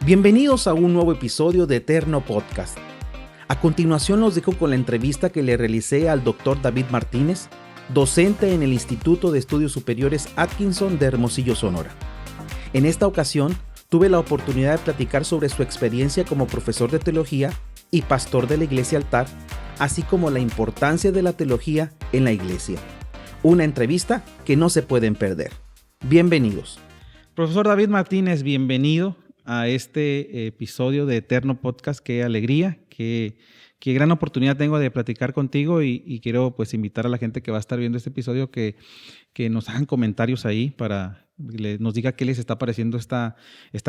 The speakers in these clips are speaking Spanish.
Bienvenidos a un nuevo episodio de Eterno Podcast. A continuación los dejo con la entrevista que le realicé al Dr. David Martínez, docente en el Instituto de Estudios Superiores Atkinson de Hermosillo, Sonora. En esta ocasión, tuve la oportunidad de platicar sobre su experiencia como profesor de teología y pastor de la Iglesia Altar, así como la importancia de la teología en la iglesia. Una entrevista que no se pueden perder. Bienvenidos. Profesor David Martínez, bienvenido a este episodio de Eterno Podcast. Qué alegría, qué gran oportunidad tengo de platicar contigo y quiero pues invitar a la gente que va a estar viendo este episodio que nos hagan comentarios ahí para nos diga qué les está pareciendo esta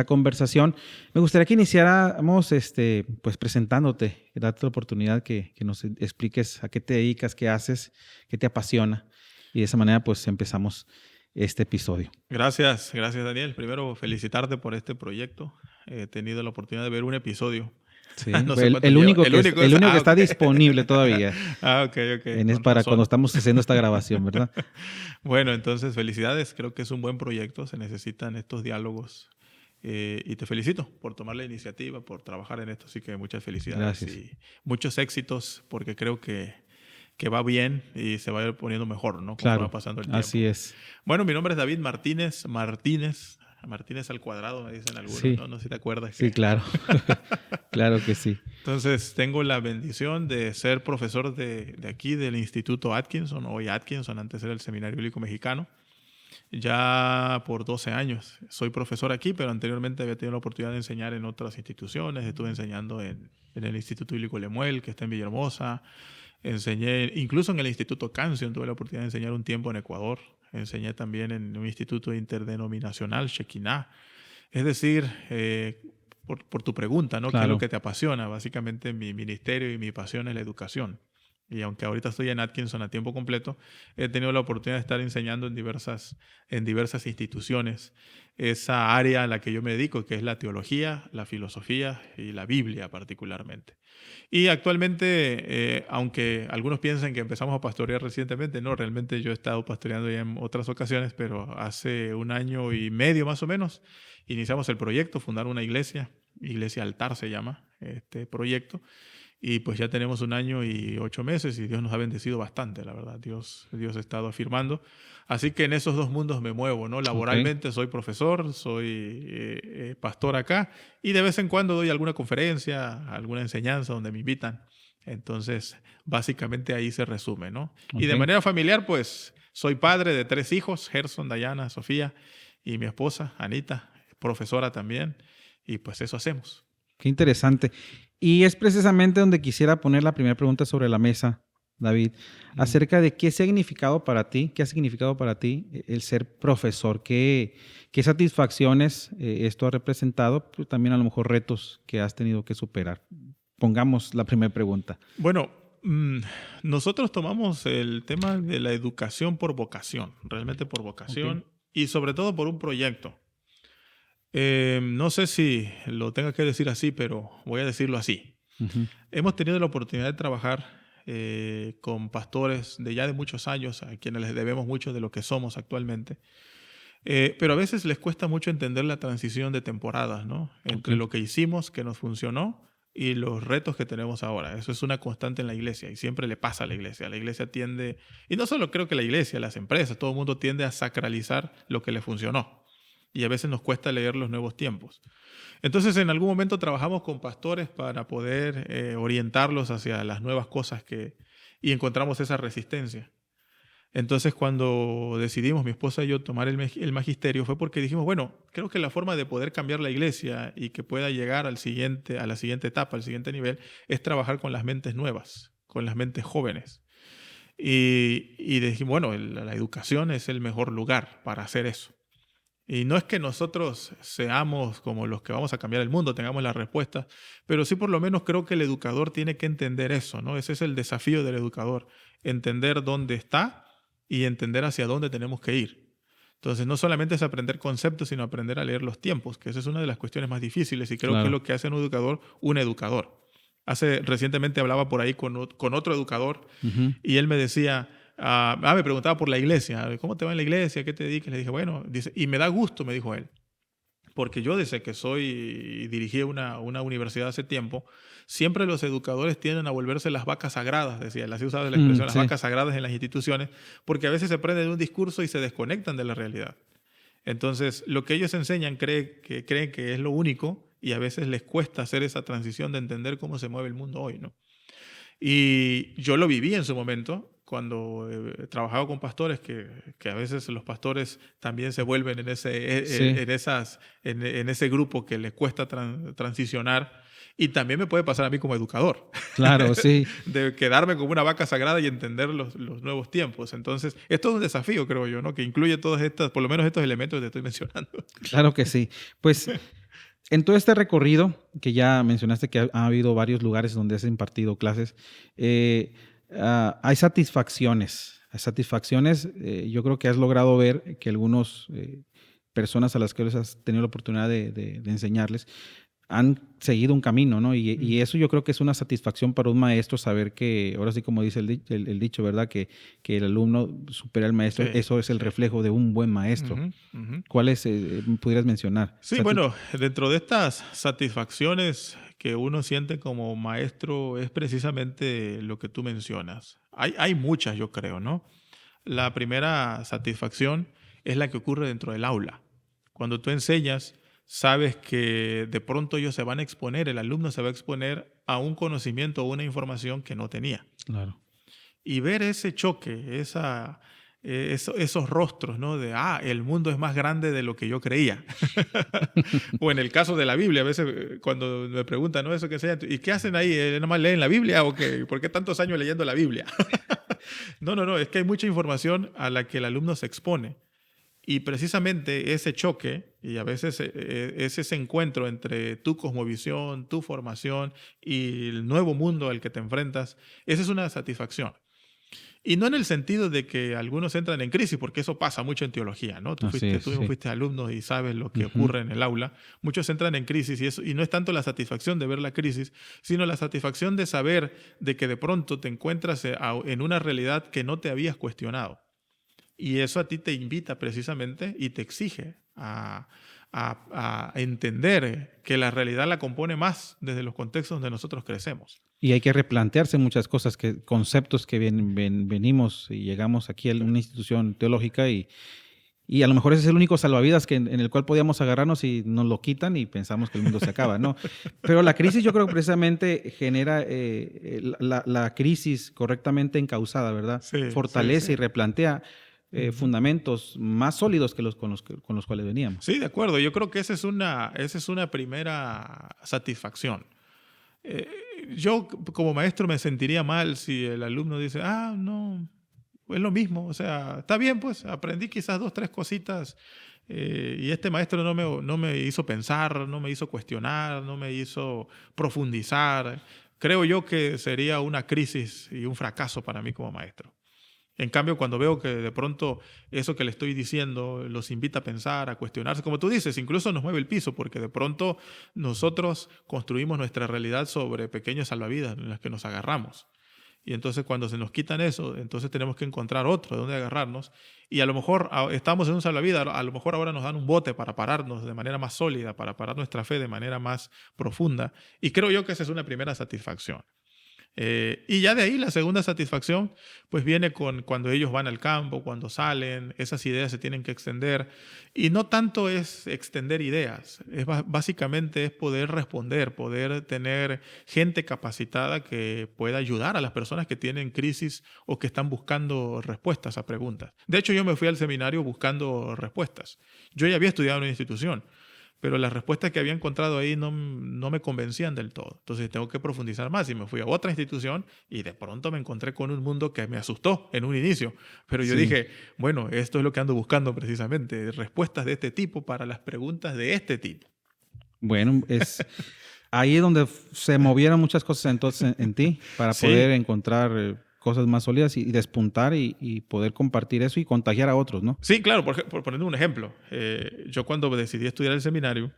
conversación. Me gustaría que iniciáramos pues presentándote, darte la oportunidad que nos expliques a qué te dedicas, qué haces, qué te apasiona, y de esa manera pues empezamos este episodio. Gracias Daniel. Primero felicitarte por este proyecto. He tenido la oportunidad de ver un episodio. Sí, no sé el único que está okay. disponible todavía. Ok. Es para razón. Cuando estamos haciendo esta grabación, ¿verdad? Bueno, entonces felicidades. Creo que es un buen proyecto. Se necesitan estos diálogos. Y te felicito por tomar la iniciativa, por trabajar en esto. Así que muchas felicidades. Gracias. Y muchos éxitos, porque creo que va bien y se va a ir poniendo mejor, ¿no? Claro, va pasando el tiempo. Así es. Bueno, mi nombre es David Martínez al cuadrado, me dicen algunos, sí. ¿no? No sé si te acuerdas. Sí, claro. Claro que sí. Entonces, tengo la bendición de ser profesor de aquí, del Instituto Atkinson, hoy Atkinson, antes era el Seminario Bíblico Mexicano. Ya por 12 años soy profesor aquí, pero anteriormente había tenido la oportunidad de enseñar en otras instituciones. Estuve enseñando en el Instituto Bíblico Lemuel, que está en Villahermosa. Enseñé, incluso en el Instituto Canción, tuve la oportunidad de enseñar un tiempo en Ecuador. Enseñé también en un instituto interdenominacional, Shekinah. Es decir, por tu pregunta, ¿no? Claro. ¿Qué es lo que te apasiona? Básicamente mi ministerio y mi pasión es la educación. Y aunque ahorita estoy en Atkinson a tiempo completo, he tenido la oportunidad de estar enseñando en diversas instituciones esa área a la que yo me dedico, que es la teología, la filosofía y la Biblia particularmente. Y actualmente, aunque algunos piensan que empezamos a pastorear recientemente, no, realmente yo he estado pastoreando ya en otras ocasiones, pero hace 1 año y medio más o menos iniciamos el proyecto, fundar una iglesia Altar se llama este proyecto. Y pues ya tenemos 1 año y 8 meses y Dios nos ha bendecido bastante, la verdad. Dios ha estado afirmando. Así que en esos dos mundos me muevo, ¿no? Laboralmente soy profesor, soy pastor acá y de vez en cuando doy alguna conferencia, alguna enseñanza donde me invitan. Entonces, básicamente ahí se resume, ¿no? Y de manera familiar, pues soy padre de 3 hijos, Gerson, Dayana, Sofía y mi esposa, Anita, profesora también. Y pues eso hacemos. Qué interesante. Y es precisamente donde quisiera poner la primera pregunta sobre la mesa, David, acerca de qué ha significado para ti el ser profesor, qué satisfacciones esto ha representado, pero también a lo mejor retos que has tenido que superar. Pongamos la primera pregunta. Bueno, nosotros tomamos el tema de la educación por vocación, realmente por vocación y sobre todo por un proyecto. No sé si lo tenga que decir así, pero voy a decirlo así. Uh-huh. Hemos tenido la oportunidad de trabajar con pastores de muchos años, a quienes les debemos mucho de lo que somos actualmente. Pero a veces les cuesta mucho entender la transición de temporadas, ¿no? Entre lo que hicimos, que nos funcionó, y los retos que tenemos ahora. Eso es una constante en la iglesia y siempre le pasa a la iglesia. La iglesia tiende, y no solo creo que la iglesia, las empresas, todo el mundo tiende a sacralizar lo que le funcionó. Y a veces nos cuesta leer los nuevos tiempos. Entonces, en algún momento trabajamos con pastores para poder orientarlos hacia las nuevas cosas y encontramos esa resistencia. Entonces, cuando decidimos, mi esposa y yo, tomar el magisterio, fue porque dijimos, bueno, creo que la forma de poder cambiar la iglesia y que pueda llegar a la siguiente etapa, al siguiente nivel, es trabajar con las mentes nuevas, con las mentes jóvenes. Y dijimos, bueno, la educación es el mejor lugar para hacer eso. Y no es que nosotros seamos como los que vamos a cambiar el mundo, tengamos la respuesta, pero sí por lo menos creo que el educador tiene que entender eso, ¿no? Ese es el desafío del educador, entender dónde está y entender hacia dónde tenemos que ir. Entonces no solamente es aprender conceptos, sino aprender a leer los tiempos, que esa es una de las cuestiones más difíciles y creo que es lo que hace un educador. Recientemente hablaba por ahí con otro educador y él me decía... me preguntaba por la iglesia, ¿cómo te va en la iglesia? ¿Qué te dedicas? Le dije, bueno, dice, y me da gusto, me dijo él, porque yo desde que dirigí una universidad hace tiempo, siempre los educadores tienden a volverse las vacas sagradas, decía, así usaba la expresión, las Sí, vacas sagradas en las instituciones, porque a veces se prenden de un discurso y se desconectan de la realidad. Entonces, lo que ellos enseñan creen que es lo único y a veces les cuesta hacer esa transición de entender cómo se mueve el mundo hoy, ¿no? Y yo lo viví en su momento cuando trabajaba con pastores, que a veces los pastores también se vuelven en sí, en ese grupo que les cuesta transicionar. Y también me puede pasar a mí como educador, claro, sí. de quedarme como una vaca sagrada y entender los nuevos tiempos. Entonces, esto es un desafío, creo yo, ¿no? Que incluye todos estos, por lo menos estos elementos que te estoy mencionando. Claro que sí. Pues en todo este recorrido, que ya mencionaste que ha habido varios lugares donde has impartido clases, hay satisfacciones. Yo creo que has logrado ver que algunas personas a las que les has tenido la oportunidad de enseñarles han seguido un camino, ¿no? Y eso yo creo que es una satisfacción para un maestro saber que, ahora sí como dice el dicho, ¿verdad? Que el alumno supera al maestro. Sí, Eso es el sí. reflejo de un buen maestro. ¿Cuáles pudieras mencionar? Sí, bueno, dentro de estas satisfacciones que uno siente como maestro es precisamente lo que tú mencionas. Hay muchas, yo creo, ¿no? La primera satisfacción es la que ocurre dentro del aula. Cuando tú enseñas, sabes que de pronto ellos se van a exponer, el alumno se va a exponer a un conocimiento o una información que no tenía. Claro. Y ver ese choque, esos rostros, ¿no? De, el mundo es más grande de lo que yo creía. O en el caso de la Biblia, a veces cuando me preguntan, ¿no? Eso que enseñan, ¿y qué hacen ahí? ¿Nada más leen la Biblia o qué? ¿Por qué tantos años leyendo la Biblia? No, es que hay mucha información a la que el alumno se expone. Y precisamente ese choque, y a veces es ese encuentro entre tu cosmovisión, tu formación y el nuevo mundo al que te enfrentas, esa es una satisfacción. Y no en el sentido de que algunos entran en crisis, porque eso pasa mucho en teología, ¿no? Tú Así es, mismo sí. fuiste alumno y sabes lo que Ujú. ocurre en el aula. Muchos entran en crisis y no es tanto la satisfacción de ver la crisis, sino la satisfacción de saber de que de pronto te encuentras en una realidad que no te habías cuestionado. Y eso a ti te invita precisamente y te exige a entender que la realidad la compone más desde los contextos donde nosotros crecemos. Y hay que replantearse muchas cosas, conceptos que venimos y llegamos aquí a una institución teológica y a lo mejor ese es el único salvavidas en el cual podíamos agarrarnos y nos lo quitan y pensamos que el mundo se acaba, ¿no? Pero la crisis yo creo que precisamente genera la crisis correctamente encausada, ¿verdad? Sí, sí, Fortalece sí. y replantea Ujú. fundamentos más sólidos que con los cuales veníamos. Sí, de acuerdo. Yo creo que esa es una primera satisfacción. Eh, yo como maestro me sentiría mal si el alumno dice, no, es lo mismo. O sea, está bien, pues aprendí quizás 2, 3 cositas y este maestro no me hizo pensar, no me hizo cuestionar, no me hizo profundizar. Creo yo que sería una crisis y un fracaso para mí como maestro. En cambio, cuando veo que de pronto eso que le estoy diciendo los invita a pensar, a cuestionarse, como tú dices, incluso nos mueve el piso, porque de pronto nosotros construimos nuestra realidad sobre pequeños salvavidas en las que nos agarramos. Y entonces cuando se nos quitan eso, entonces tenemos que encontrar otro de donde agarrarnos. Y a lo mejor estamos en un salvavidas, a lo mejor ahora nos dan un bote para pararnos de manera más sólida, para parar nuestra fe de manera más profunda. Y creo yo que esa es una primera satisfacción. Y ya de ahí la segunda satisfacción pues viene con cuando ellos van al campo, cuando salen, esas ideas se tienen que extender y no tanto es extender ideas, básicamente es poder responder, poder tener gente capacitada que pueda ayudar a las personas que tienen crisis o que están buscando respuestas a preguntas. De hecho, yo me fui al seminario buscando respuestas. Yo ya había estudiado en una institución, pero las respuestas que había encontrado ahí no me convencían del todo. Entonces tengo que profundizar más y me fui a otra institución y de pronto me encontré con un mundo que me asustó en un inicio. Pero yo Sí. dije, bueno, esto es lo que ando buscando precisamente, respuestas de este tipo para las preguntas de este tipo. Bueno, ahí es donde se movieron muchas cosas entonces en ti para poder Sí, encontrar cosas más sólidas y despuntar y poder compartir eso y contagiar a otros, ¿no? sí, claro, por poner un ejemplo, yo cuando decidí estudiar el seminario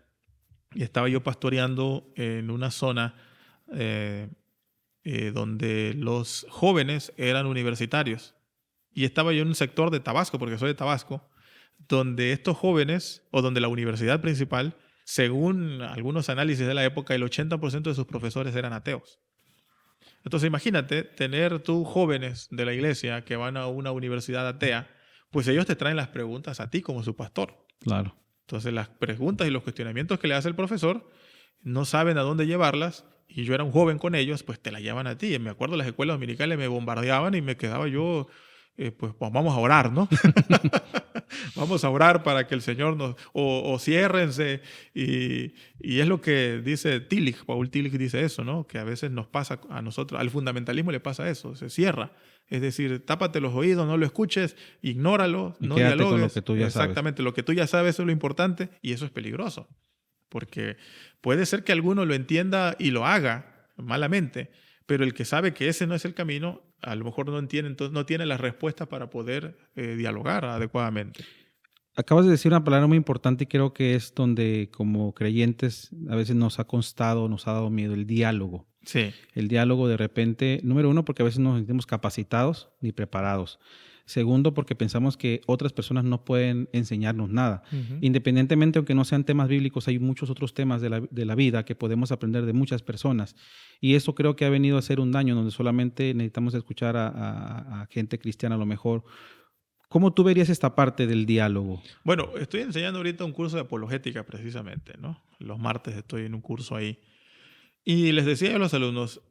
y estaba yo pastoreando en una zona eh, donde los jóvenes eran universitarios. Y estaba yo en un sector de Tabasco, porque soy de Tabasco, donde estos jóvenes, o donde la universidad principal, Según algunos análisis de la época, el 80% de sus profesores eran ateos. Entonces imagínate tener tú jóvenes de la iglesia que van a una universidad atea, pues ellos te traen las preguntas a ti como su pastor. Claro. Entonces las preguntas y los cuestionamientos que le hace el profesor no saben a dónde llevarlas, y yo era un joven con ellos, pues te la llevan a ti. Y me acuerdo las escuelas dominicales me bombardeaban y me quedaba yo, pues vamos a orar, ¿no? Vamos a orar para que el Señor nos... O ciérrense. Y es lo que dice Tillich, Paul Tillich dice eso, ¿no? Que a veces nos pasa a nosotros, al fundamentalismo le pasa eso, se cierra. Es decir, tápate los oídos, no lo escuches, ignóralo, Y no quédate dialogues. con lo que tú ya Exactamente, lo que tú ya sabes es lo importante, y eso es peligroso. Porque puede ser que alguno lo entienda y lo haga malamente, pero el que sabe que ese no es el camino, a lo mejor no entiende, entonces no tiene las respuestas para poder dialogar adecuadamente. Acabas de decir una palabra muy importante y creo que es donde como creyentes a veces nos ha costado, nos ha dado miedo, el diálogo. Sí. El diálogo de repente, número uno, porque a veces no nos sentimos capacitados ni preparados. Segundo, porque pensamos que otras personas no pueden enseñarnos nada. Uh-huh. Independientemente, aunque no sean temas bíblicos, hay muchos otros temas de la vida que podemos aprender de muchas personas. Y eso creo que ha venido a hacer un daño, donde solamente necesitamos escuchar a gente cristiana a lo mejor. ¿Cómo tú verías esta parte del diálogo? Bueno, estoy enseñando ahorita un curso de apologética precisamente, ¿no? Los martes estoy en un curso ahí. Y les decía a los alumnos,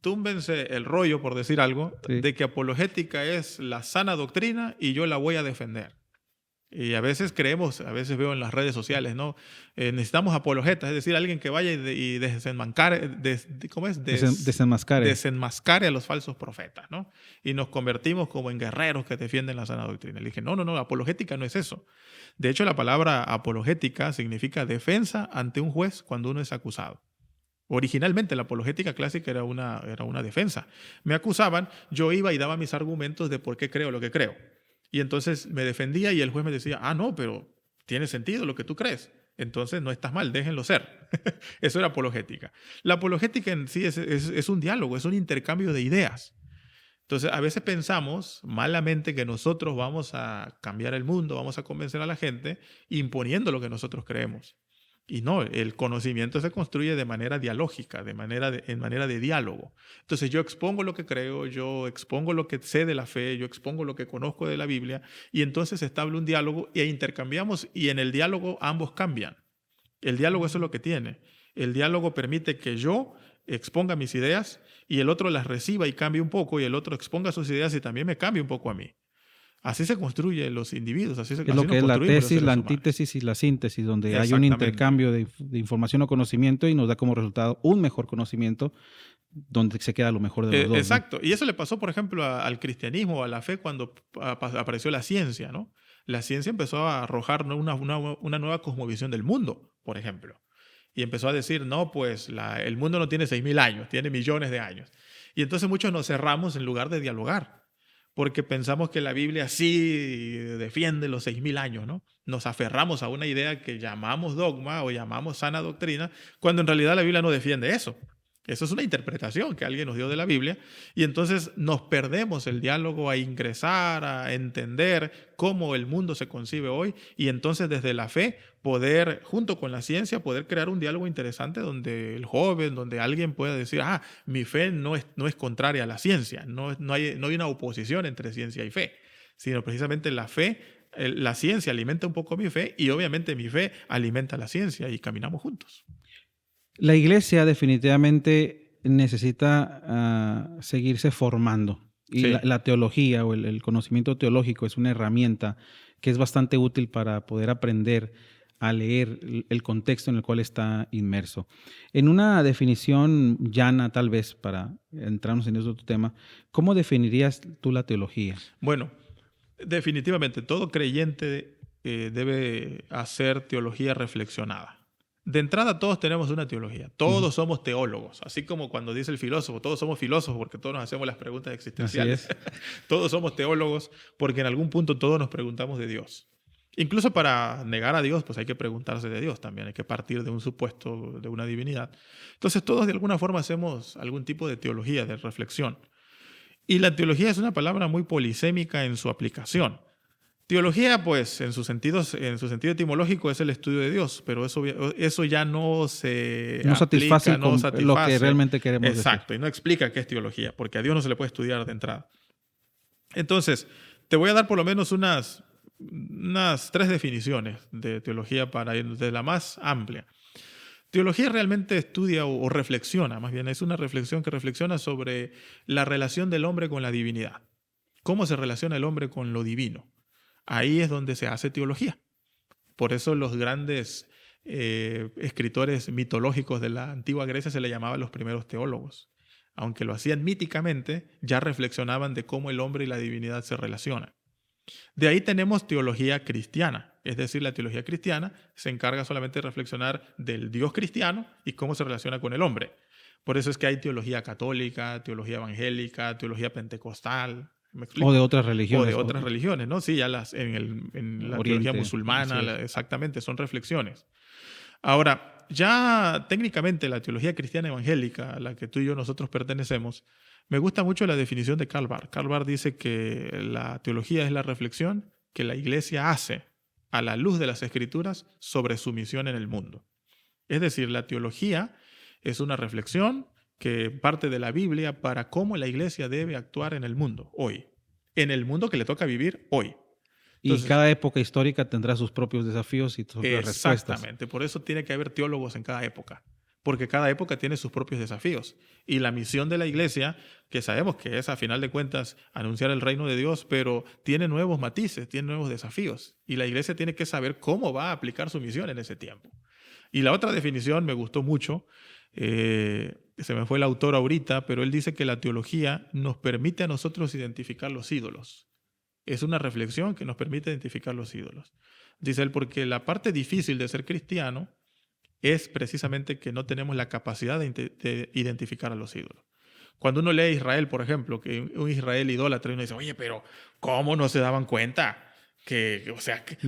túmbense el rollo, por decir algo, Sí. de que apologética es la sana doctrina y yo la voy a defender. Y a veces creemos, a veces veo en las redes sociales, ¿no? Necesitamos apologetas, es decir, alguien que vaya y desenmascare, ¿cómo es? Desenmascare a los falsos profetas, ¿no? Y nos convertimos como en guerreros que defienden la sana doctrina. Le dije, no, apologética no es eso. De hecho, la palabra apologética significa defensa ante un juez cuando uno es acusado. Originalmente la apologética clásica era una defensa. Me acusaban, yo iba y daba mis argumentos de por qué creo lo que creo. Y entonces me defendía y el juez me decía, no, pero tiene sentido lo que tú crees. Entonces no estás mal, déjenlo ser. Eso era apologética. La apologética en sí es un diálogo, es un intercambio de ideas. Entonces a veces pensamos malamente que nosotros vamos a cambiar el mundo, vamos a convencer a la gente imponiendo lo que nosotros creemos. Y no, el conocimiento se construye de manera dialógica, en manera de diálogo. Entonces yo expongo lo que creo, yo expongo lo que sé de la fe, yo expongo lo que conozco de la Biblia, y entonces se establece un diálogo e intercambiamos, y en el diálogo ambos cambian. El diálogo eso es lo que tiene. El diálogo permite que yo exponga mis ideas y el otro las reciba y cambie un poco, y el otro exponga sus ideas y también me cambie un poco a mí. Así se construyen los individuos. Así es lo que es la tesis, la antítesis y la síntesis, donde hay un intercambio de información o conocimiento y nos da como resultado un mejor conocimiento donde se queda lo mejor de los dos. Exacto. ¿No? Y eso le pasó, por ejemplo, al cristianismo, a la fe, cuando apareció la ciencia, ¿no? La ciencia empezó a arrojar una nueva cosmovisión del mundo, por ejemplo. Y empezó a decir, no, pues el mundo no tiene 6.000 años, tiene millones de años. Y entonces muchos nos cerramos en lugar de dialogar, porque pensamos que la Biblia sí defiende los 6.000 años, ¿no? Nos aferramos a una idea que llamamos dogma o llamamos sana doctrina, cuando en realidad la Biblia no defiende eso. Eso es una interpretación que alguien nos dio de la Biblia, y entonces nos perdemos el diálogo a ingresar, a entender cómo el mundo se concibe hoy, y entonces desde la fe poder, junto con la ciencia, poder crear un diálogo interesante donde el joven, donde alguien pueda decir, mi fe no es contraria a la ciencia, no hay una oposición entre ciencia y fe, sino precisamente la fe, la ciencia alimenta un poco mi fe, y obviamente mi fe alimenta la ciencia, y caminamos juntos. La iglesia definitivamente necesita seguirse formando. Y sí. la teología o el conocimiento teológico es una herramienta que es bastante útil para poder aprender a leer el contexto en el cual está inmerso. En una definición llana, tal vez, para entrarnos en ese otro tema, ¿cómo definirías tú la teología? Bueno, definitivamente todo creyente debe hacer teología reflexionada. De entrada, todos tenemos una teología. Todos somos teólogos. Así como cuando dice el filósofo, todos somos filósofos porque todos nos hacemos las preguntas existenciales. Todos somos teólogos porque en algún punto todos nos preguntamos de Dios. Incluso para negar a Dios, pues hay que preguntarse de Dios también. Hay que partir de un supuesto, de una divinidad. Entonces, todos de alguna forma hacemos algún tipo de teología, de reflexión. Y la teología es una palabra muy polisémica en su aplicación. Teología, pues, en su sentido etimológico es el estudio de Dios, pero eso ya no se No aplica, satisface no lo que satisface. realmente queremos decir. Exacto, y no explica qué es teología, porque a Dios no se le puede estudiar de entrada. Entonces, te voy a dar por lo menos unas 3 definiciones de teología para ir de la más amplia. Teología realmente estudia o reflexiona, más bien es una reflexión que reflexiona sobre la relación del hombre con la divinidad. ¿Cómo se relaciona el hombre con lo divino? Ahí es donde se hace teología. Por eso los grandes escritores mitológicos de la antigua Grecia se le llamaban los primeros teólogos. Aunque lo hacían míticamente, ya reflexionaban de cómo el hombre y la divinidad se relacionan. De ahí tenemos teología cristiana, es decir, la teología cristiana se encarga solamente de reflexionar del Dios cristiano y cómo se relaciona con el hombre. Por eso es que hay teología católica, teología evangélica, teología pentecostal. ¿Me explico? O de otras religiones. O de otras religiones, ¿no? Sí, ya en la teología musulmana, sí. Exactamente, son reflexiones. Ahora, ya técnicamente la teología cristiana evangélica, a la que tú y yo nosotros pertenecemos, me gusta mucho la definición de Karl Barth. Karl Barth dice que la teología es la reflexión que la Iglesia hace a la luz de las Escrituras sobre su misión en el mundo. Es decir, la teología es una reflexión que parte de la Biblia para cómo la Iglesia debe actuar en el mundo hoy, en el mundo que le toca vivir hoy. Entonces, y cada época histórica tendrá sus propios desafíos y sus propias respuestas. Exactamente, por eso tiene que haber teólogos en cada época, porque cada época tiene sus propios desafíos. Y la misión de la Iglesia, que sabemos que es a final de cuentas anunciar el reino de Dios, pero tiene nuevos matices, tiene nuevos desafíos. Y la Iglesia tiene que saber cómo va a aplicar su misión en ese tiempo. Y la otra definición me gustó mucho, se me fue el autor ahorita, pero él dice que la teología nos permite a nosotros identificar los ídolos. Es una reflexión que nos permite identificar los ídolos. Dice él, porque la parte difícil de ser cristiano es precisamente que no tenemos la capacidad de identificar a los ídolos. Cuando uno lee a Israel, por ejemplo, que un Israel idólatra, uno dice, oye, pero ¿cómo no se daban cuenta? Que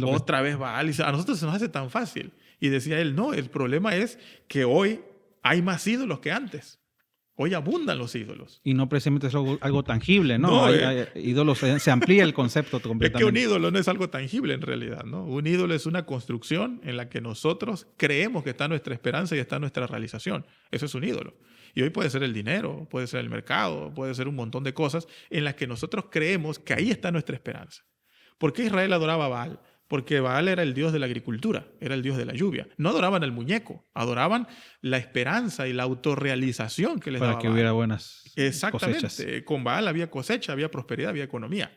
otra vez Baal. A nosotros se nos hace tan fácil. Y decía él, no, el problema es que hoy hay más ídolos que antes. Hoy abundan los ídolos. Y no precisamente es algo tangible, ¿no? Hay ídolos, se amplía el concepto completamente. Es que un ídolo no es algo tangible en realidad, ¿no? Un ídolo es una construcción en la que nosotros creemos que está nuestra esperanza y está nuestra realización. Eso es un ídolo. Y hoy puede ser el dinero, puede ser el mercado, puede ser un montón de cosas en las que nosotros creemos que ahí está nuestra esperanza. ¿Por qué Israel adoraba a Baal? Porque Baal era el dios de la agricultura, era el dios de la lluvia. No adoraban al muñeco, adoraban la esperanza y la autorrealización que les daba Baal. Para que hubiera buenas Exactamente. cosechas. Con Baal había cosecha, había prosperidad, había economía.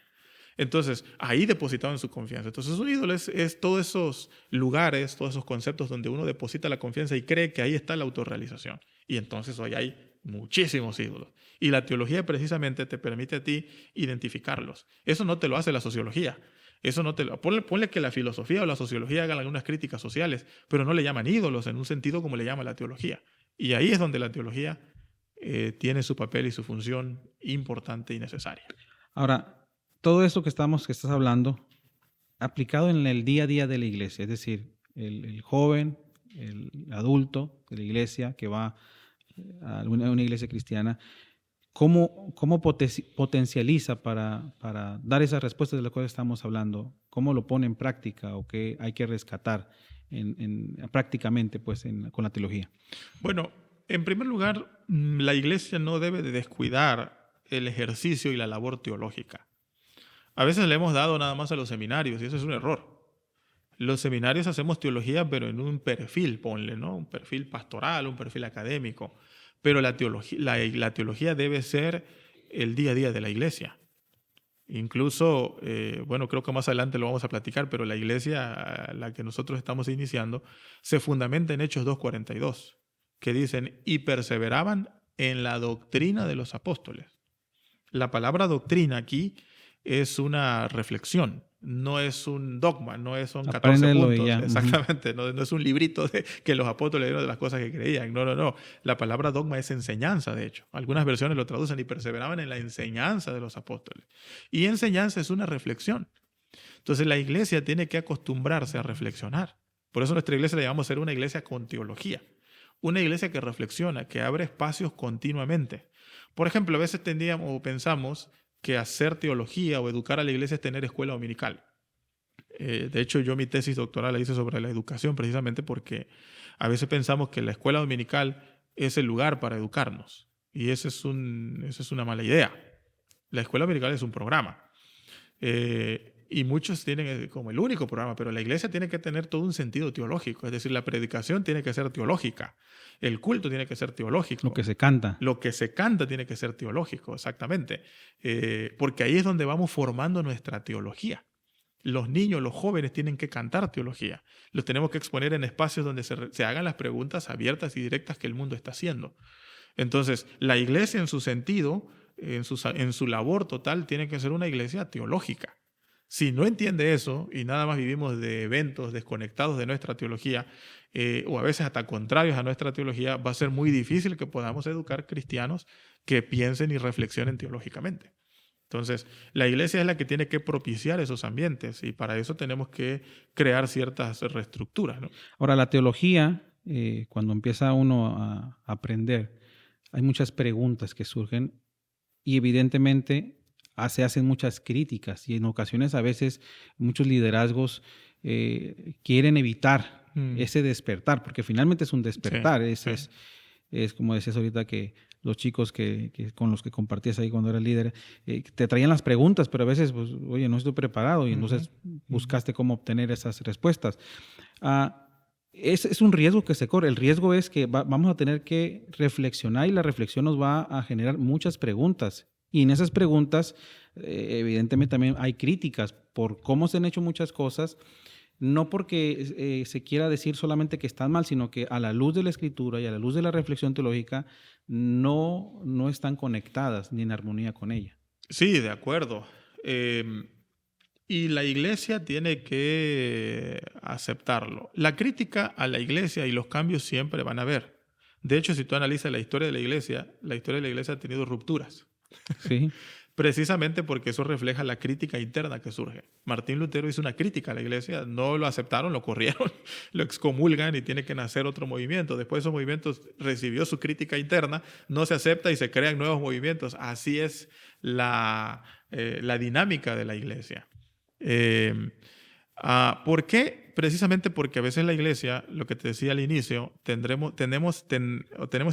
Entonces, ahí depositaban su confianza. Entonces, un ídolo es todos esos lugares, todos esos conceptos donde uno deposita la confianza y cree que ahí está la autorrealización. Y entonces hoy hay muchísimos ídolos. Y la teología precisamente te permite a ti identificarlos. Eso no te lo hace la sociología. Eso no te lo... Ponle que la filosofía o la sociología hagan algunas críticas sociales, pero no le llaman ídolos en un sentido como le llama la teología. Y ahí es donde la teología tiene su papel y su función importante y necesaria. Ahora, todo esto que estás hablando, aplicado en el día a día de la iglesia, es decir, el joven, el adulto de la iglesia que va a una iglesia cristiana, ¿cómo potencializa para dar esas respuestas de las cuales estamos hablando? ¿Cómo lo pone en práctica o qué hay que rescatar prácticamente con la teología? Bueno, en primer lugar, la iglesia no debe de descuidar el ejercicio y la labor teológica. A veces le hemos dado nada más a los seminarios y eso es un error. Los seminarios hacemos teología, pero en un perfil, ponle, ¿no? Un perfil pastoral, un perfil académico. Pero la teología debe ser el día a día de la iglesia. Incluso, bueno, creo que más adelante lo vamos a platicar, pero la iglesia a la que nosotros estamos iniciando se fundamenta en Hechos 2:42, que dicen, y perseveraban en la doctrina de los apóstoles. La palabra doctrina aquí es una reflexión, no es un dogma, no son 14 puntos. Exactamente, no es un librito que los apóstoles dieron de las cosas que creían. No. La palabra dogma es enseñanza, de hecho. Algunas versiones lo traducen y perseveraban en la enseñanza de los apóstoles. Y enseñanza es una reflexión. Entonces la iglesia tiene que acostumbrarse a reflexionar. Por eso nuestra iglesia la llamamos ser una iglesia con teología. Una iglesia que reflexiona, que abre espacios continuamente. Por ejemplo, a veces pensamos que hacer teología o educar a la iglesia es tener escuela dominical. De hecho, yo mi tesis doctoral la hice sobre la educación precisamente porque a veces pensamos que la escuela dominical es el lugar para educarnos y esa es una mala idea. La escuela dominical es un programa. Y muchos tienen como el único programa, pero la iglesia tiene que tener todo un sentido teológico, es decir, la predicación tiene que ser teológica, el culto tiene que ser teológico. Lo que se canta. Lo que se canta tiene que ser teológico, exactamente, porque ahí es donde vamos formando nuestra teología. Los niños, los jóvenes tienen que cantar teología. Los tenemos que exponer en espacios donde se hagan las preguntas abiertas y directas que el mundo está haciendo. Entonces, la iglesia en su sentido, en su labor total, tiene que ser una iglesia teológica. Si no entiende eso y nada más vivimos de eventos desconectados de nuestra teología, o a veces hasta contrarios a nuestra teología, va a ser muy difícil que podamos educar cristianos que piensen y reflexionen teológicamente. Entonces, la iglesia es la que tiene que propiciar esos ambientes y para eso tenemos que crear ciertas reestructuras, ¿no? Ahora, la teología, cuando empieza uno a aprender, hay muchas preguntas que surgen y evidentemente se hacen muchas críticas y en ocasiones a veces muchos liderazgos quieren evitar ese despertar, porque finalmente es un despertar. Sí. Es como decías ahorita que los chicos con los que compartías ahí cuando eras líder, te traían las preguntas, pero a veces, pues, oye, no estoy preparado y entonces buscaste cómo obtener esas respuestas. Es un riesgo que se corre. El riesgo es que vamos a tener que reflexionar y la reflexión nos va a generar muchas preguntas. Y en esas preguntas, evidentemente también hay críticas por cómo se han hecho muchas cosas, no porque se quiera decir solamente que están mal, sino que a la luz de la Escritura y a la luz de la reflexión teológica no están conectadas ni en armonía con ella. Sí, de acuerdo. Y la iglesia tiene que aceptarlo. La crítica a la iglesia y los cambios siempre van a haber. De hecho, si tú analizas la historia de la iglesia ha tenido rupturas. Sí. Precisamente porque eso refleja la crítica interna que surge. Martín Lutero hizo una crítica a la iglesia, no lo aceptaron, lo corrieron, lo excomulgan y tiene que nacer otro movimiento. Después de esos movimientos recibió su crítica interna, no se acepta y se crean nuevos movimientos. Así es la dinámica de la iglesia. ¿Por qué? Precisamente porque a veces la iglesia, lo que te decía al inicio, tenemos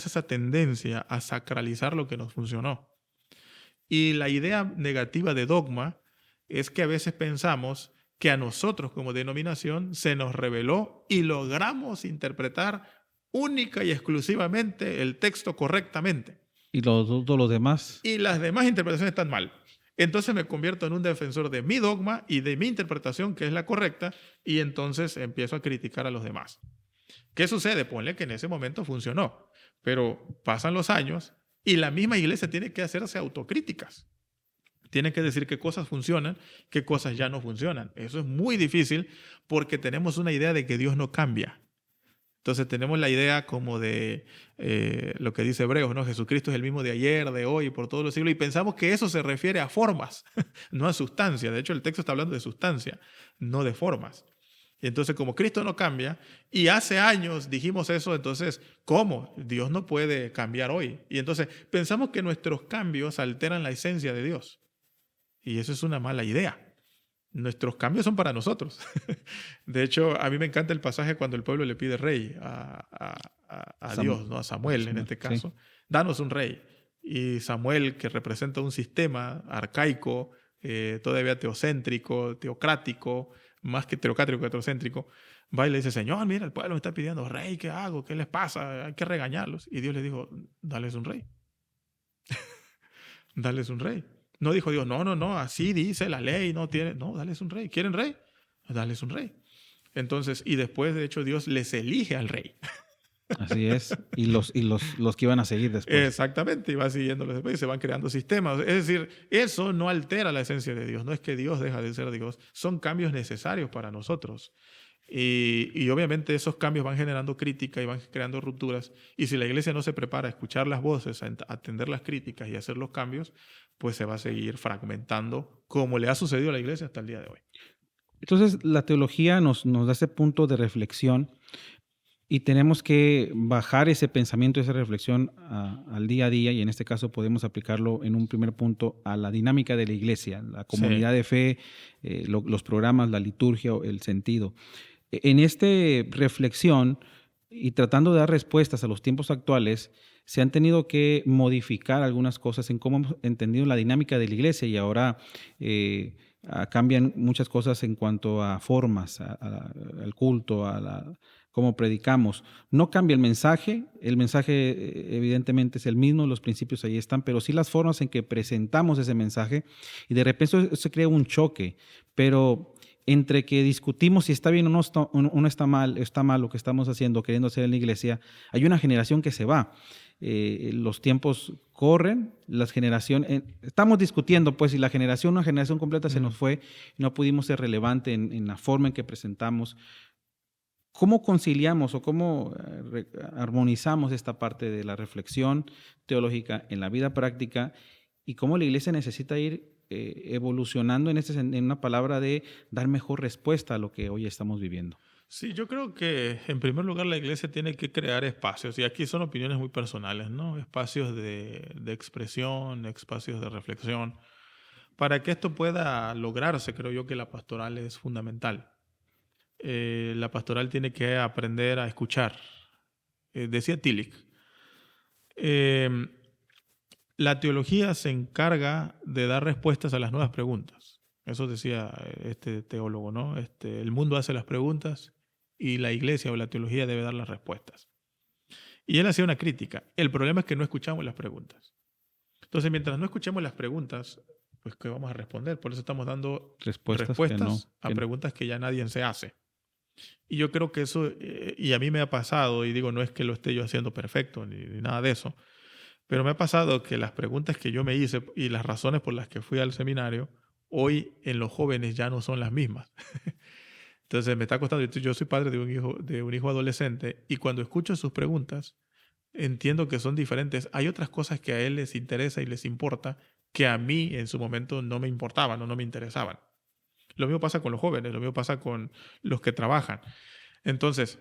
esa tendencia a sacralizar lo que nos funcionó. Y la idea negativa de dogma es que a veces pensamos que a nosotros como denominación se nos reveló y logramos interpretar única y exclusivamente el texto correctamente. Y todos los demás. Y las demás interpretaciones están mal. Entonces me convierto en un defensor de mi dogma y de mi interpretación, que es la correcta, y entonces empiezo a criticar a los demás. ¿Qué sucede? Ponle que en ese momento funcionó, pero pasan los años y la misma iglesia tiene que hacerse autocríticas. Tiene que decir qué cosas funcionan, qué cosas ya no funcionan. Eso es muy difícil porque tenemos una idea de que Dios no cambia. Entonces tenemos la idea como de lo que dice Hebreos, ¿no? Jesucristo es el mismo de ayer, de hoy, por todos los siglos, y pensamos que eso se refiere a formas, no a sustancia. De hecho, el texto está hablando de sustancia, no de formas. Y entonces, como Cristo no cambia, y hace años dijimos eso, entonces, ¿cómo? Dios no puede cambiar hoy. Y entonces pensamos que nuestros cambios alteran la esencia de Dios. Y eso es una mala idea. Nuestros cambios son para nosotros. De hecho, a mí me encanta el pasaje cuando el pueblo le pide rey a Dios, ¿no? A Samuel en este caso. Sí. Danos un rey. Y Samuel, que representa un sistema arcaico, todavía teocéntrico, teocrático, más que teocrático que teocéntrico, va y le dice, Señor, mira, el pueblo me está pidiendo rey, ¿qué hago? ¿Qué les pasa? Hay que regañarlos. Y Dios le dijo, dales un rey. Dales un rey. No dijo Dios, no, así dice la ley, no, dales un rey. ¿Quieren rey? Dales un rey. Entonces, y después, de hecho, Dios les elige al rey. Así es. Y los que iban a seguir después. Exactamente, y va siguiéndolos después y se van creando sistemas. Es decir, eso no altera la esencia de Dios. No es que Dios deja de ser Dios. Son cambios necesarios para nosotros. Y obviamente esos cambios van generando crítica y van creando rupturas. Y si la iglesia no se prepara a escuchar las voces, a atender las críticas y a hacer los cambios, pues se va a seguir fragmentando como le ha sucedido a la iglesia hasta el día de hoy. Entonces, la teología nos da ese punto de reflexión, Y tenemos que bajar ese pensamiento, esa reflexión al día a día, y en este caso podemos aplicarlo en un primer punto a la dinámica de la iglesia, la comunidad de fe, los programas, la liturgia, el sentido. En esta reflexión y tratando de dar respuestas a los tiempos actuales, se han tenido que modificar algunas cosas en cómo hemos entendido la dinámica de la iglesia, y ahora cambian muchas cosas en cuanto a formas, al culto, cómo predicamos. No cambia el mensaje evidentemente es el mismo, los principios ahí están, pero sí las formas en que presentamos ese mensaje, y de repente se crea un choque, pero entre que discutimos si está bien o no está mal lo que estamos haciendo, queriendo hacer en la iglesia, hay una generación que se va. Los tiempos corren, estamos discutiendo, pues, si una generación completa se nos fue, no pudimos ser relevante en la forma en que presentamos. ¿Cómo conciliamos o cómo armonizamos esta parte de la reflexión teológica en la vida práctica, y cómo la iglesia necesita ir evolucionando en una palabra de dar mejor respuesta a lo que hoy estamos viviendo? Sí, yo creo que en primer lugar la iglesia tiene que crear espacios, y aquí son opiniones muy personales, ¿no? Espacios de expresión, espacios de reflexión. Para que esto pueda lograrse, creo yo que la pastoral es fundamental. La pastoral tiene que aprender a escuchar. Decía Tillich, la teología se encarga de dar respuestas a las nuevas preguntas. Eso decía este teólogo, ¿no? El mundo hace las preguntas y la iglesia o la teología debe dar las respuestas. Y él hacía una crítica. El problema es que no escuchamos las preguntas. Entonces, mientras no escuchemos las preguntas, pues ¿qué vamos a responder? Por eso estamos dando respuestas a preguntas que ya nadie se hace. Y yo creo que eso, y a mí me ha pasado, y digo, no es que lo esté yo haciendo perfecto ni nada de eso, pero me ha pasado que las preguntas que yo me hice y las razones por las que fui al seminario, hoy en los jóvenes ya no son las mismas. Entonces me está costando. Yo soy padre de un hijo adolescente, y cuando escucho sus preguntas, entiendo que son diferentes. Hay otras cosas que a él les interesa y les importa que a mí en su momento no me importaban o no me interesaban. Lo mismo pasa con los jóvenes, lo mismo pasa con los que trabajan. Entonces,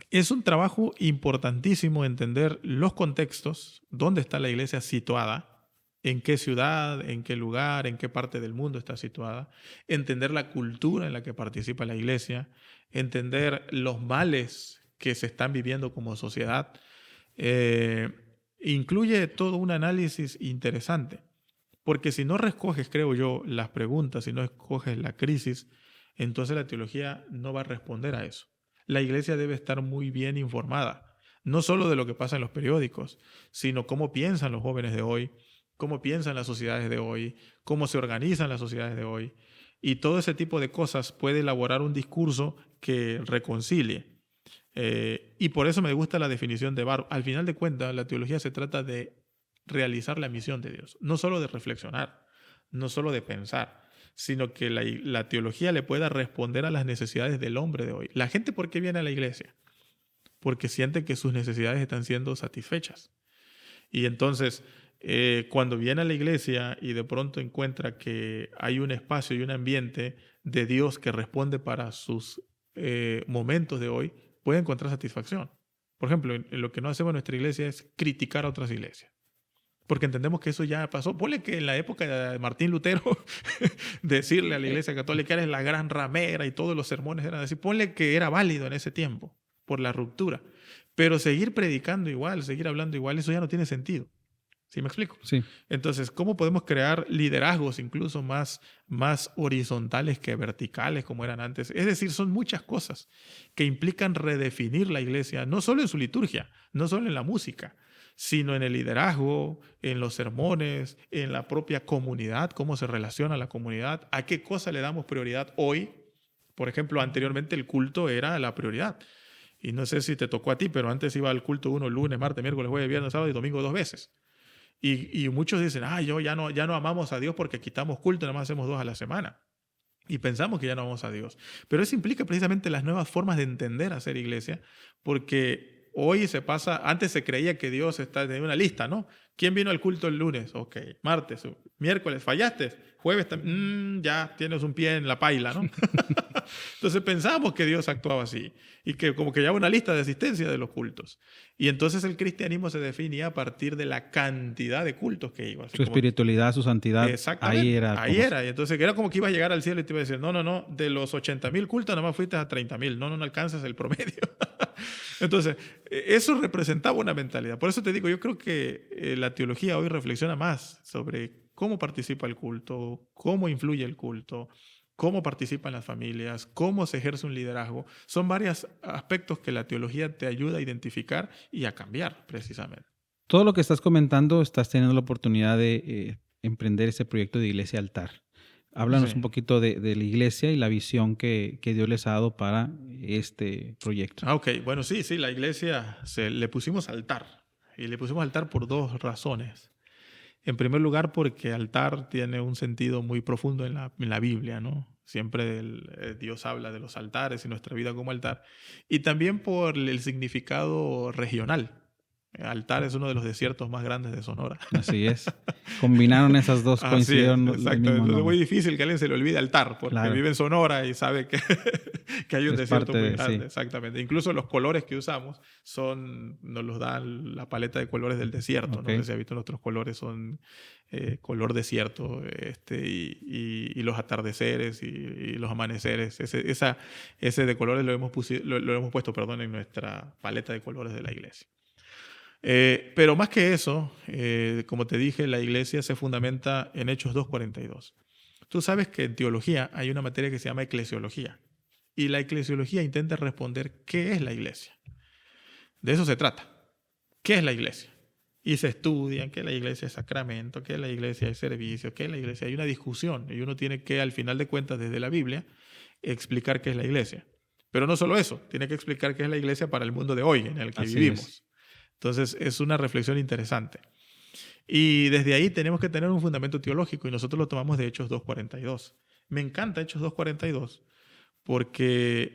es un trabajo importantísimo entender los contextos, dónde está la iglesia situada, en qué ciudad, en qué lugar, en qué parte del mundo está situada, entender la cultura en la que participa la iglesia, entender los males que se están viviendo como sociedad. Incluye todo un análisis interesante, porque si no recoges, creo yo, las preguntas, si no escoges la crisis, entonces la teología no va a responder a eso. La iglesia debe estar muy bien informada, no solo de lo que pasa en los periódicos, sino cómo piensan los jóvenes de hoy, cómo piensan las sociedades de hoy, cómo se organizan las sociedades de hoy. Y todo ese tipo de cosas puede elaborar un discurso que reconcilie. Y por eso me gusta la definición de Barth. Al final de cuentas, la teología se trata de realizar la misión de Dios, no solo de reflexionar, no solo de pensar, sino que la teología le pueda responder a las necesidades del hombre de hoy. La gente, ¿por qué viene a la iglesia? Porque siente que sus necesidades están siendo satisfechas. Y entonces, cuando viene a la iglesia y de pronto encuentra que hay un espacio y un ambiente de Dios que responde para sus momentos de hoy, puede encontrar satisfacción. Por ejemplo, en lo que no hacemos en nuestra iglesia es criticar a otras iglesias, porque entendemos que eso ya pasó. Ponle que en la época de Martín Lutero, decirle a la iglesia católica eres la gran ramera y todos los sermones eran así, ponle que era válido en ese tiempo por la ruptura. Pero seguir predicando igual, seguir hablando igual, eso ya no tiene sentido. ¿Sí me explico? Sí. Entonces, ¿cómo podemos crear liderazgos incluso más horizontales que verticales como eran antes? Es decir, son muchas cosas que implican redefinir la iglesia, no solo en su liturgia, no solo en la música, sino en el liderazgo, en los sermones, en la propia comunidad, cómo se relaciona la comunidad, a qué cosa le damos prioridad hoy. Por ejemplo, anteriormente el culto era la prioridad. Y no sé si te tocó a ti, pero antes iba al culto uno lunes, martes, miércoles, jueves, viernes, sábado y domingo 2 veces. Y muchos dicen, yo ya no amamos a Dios porque quitamos culto, nada más hacemos 2 a la semana. Y pensamos que ya no amamos a Dios. Pero eso implica precisamente las nuevas formas de entender a ser iglesia, porque hoy se pasa, antes se creía que Dios tenía una lista, ¿no? ¿Quién vino al culto el lunes? Ok, martes, miércoles, fallaste, jueves, ya tienes un pie en la paila, ¿no? Entonces pensamos que Dios actuaba así y que como que llevaba una lista de asistencia de los cultos. Y entonces el cristianismo se definía a partir de la cantidad de cultos que iba. Su espiritualidad, su santidad, exactamente, ahí era. Y entonces era como que ibas a llegar al cielo y te iba a decir, no, de los 80,000 cultos nomás fuiste a 30,000, no alcanzas el promedio. Entonces, eso representaba una mentalidad. Por eso te digo, yo creo que la teología hoy reflexiona más sobre cómo participa el culto, cómo influye el culto, cómo participan las familias, cómo se ejerce un liderazgo. Son varios aspectos que la teología te ayuda a identificar y a cambiar, precisamente. Todo lo que estás comentando, estás teniendo la oportunidad de emprender ese proyecto de Iglesia Altar. Háblanos un poquito de la iglesia y la visión que Dios les ha dado para este proyecto. Ok, bueno, sí, la iglesia le pusimos altar. Y le pusimos altar por dos razones. En primer lugar, porque altar tiene un sentido muy profundo en la Biblia, ¿no? Siempre Dios habla de los altares y nuestra vida como altar. Y también por el significado regional. Altar es uno de los desiertos más grandes de Sonora. Así es. Combinaron esas dos, coincidieron. Exacto. Entonces es muy difícil que a alguien se le olvide altar, porque vive en Sonora y sabe que hay un desierto muy grande. Sí. Exactamente. Incluso los colores que usamos nos los da la paleta de colores del desierto. Okay. No sé si has visto, nuestros colores son color desierto, y los atardeceres y los amaneceres. Ese de colores lo hemos puesto en nuestra paleta de colores de la iglesia. Pero más que eso, como te dije, la iglesia se fundamenta en Hechos 2:42. Tú sabes que en teología hay una materia que se llama eclesiología. Y la eclesiología intenta responder qué es la iglesia. De eso se trata. ¿Qué es la iglesia? Y se estudian que la iglesia es sacramento, que la iglesia es servicio, que la iglesia hay una discusión. Y uno tiene que, al final de cuentas, desde la Biblia, explicar qué es la iglesia. Pero no solo eso, tiene que explicar qué es la iglesia para el mundo de hoy en el que vivimos. Entonces, es una reflexión interesante. Y desde ahí tenemos que tener un fundamento teológico y nosotros lo tomamos de Hechos 2:42. Me encanta Hechos 2:42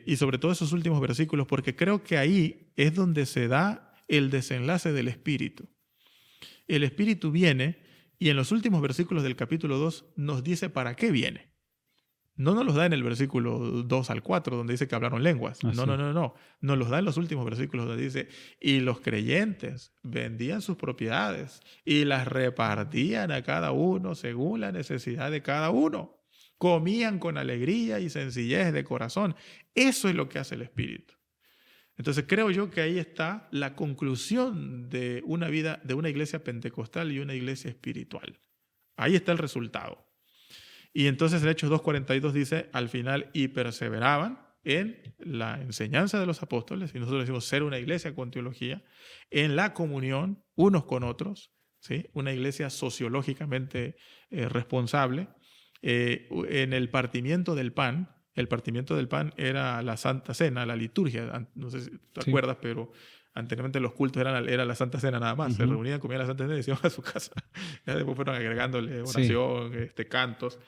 y sobre todo esos últimos versículos, porque creo que ahí es donde se da el desenlace del Espíritu. El Espíritu viene y en los últimos versículos del capítulo 2 nos dice para qué viene. No nos los da en el versículo 2 al 4, donde dice que hablaron lenguas. No. Nos los da en los últimos versículos, donde dice, y los creyentes vendían sus propiedades y las repartían a cada uno según la necesidad de cada uno. Comían con alegría y sencillez de corazón. Eso es lo que hace el Espíritu. Entonces creo yo que ahí está la conclusión de una vida, de una iglesia pentecostal y una iglesia espiritual. Ahí está el resultado. Y entonces el Hechos 2:42 dice, al final, y perseveraban en la enseñanza de los apóstoles, y nosotros decimos ser una iglesia con teología, en la comunión unos con otros, ¿sí? Una iglesia sociológicamente responsable, en el partimiento del pan. El partimiento del pan era la Santa Cena, la liturgia, no sé si te acuerdas, pero anteriormente los cultos era la Santa Cena nada más. Se reunían, comían la Santa Cena y se iban a su casa. Ya después fueron agregándole oración, cantos.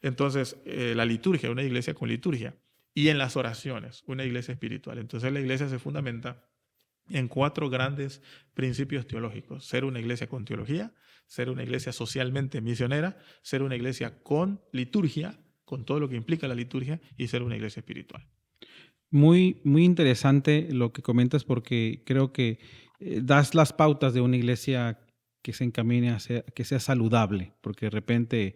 Entonces, la liturgia, una iglesia con liturgia. Y en las oraciones, una iglesia espiritual. Entonces, la iglesia se fundamenta en 4 grandes principios teológicos. Ser una iglesia con teología, ser una iglesia socialmente misionera, ser una iglesia con liturgia, con todo lo que implica la liturgia, y ser una iglesia espiritual. Muy, muy interesante lo que comentas, porque creo que das las pautas de una iglesia que se encamine que sea saludable, porque de repente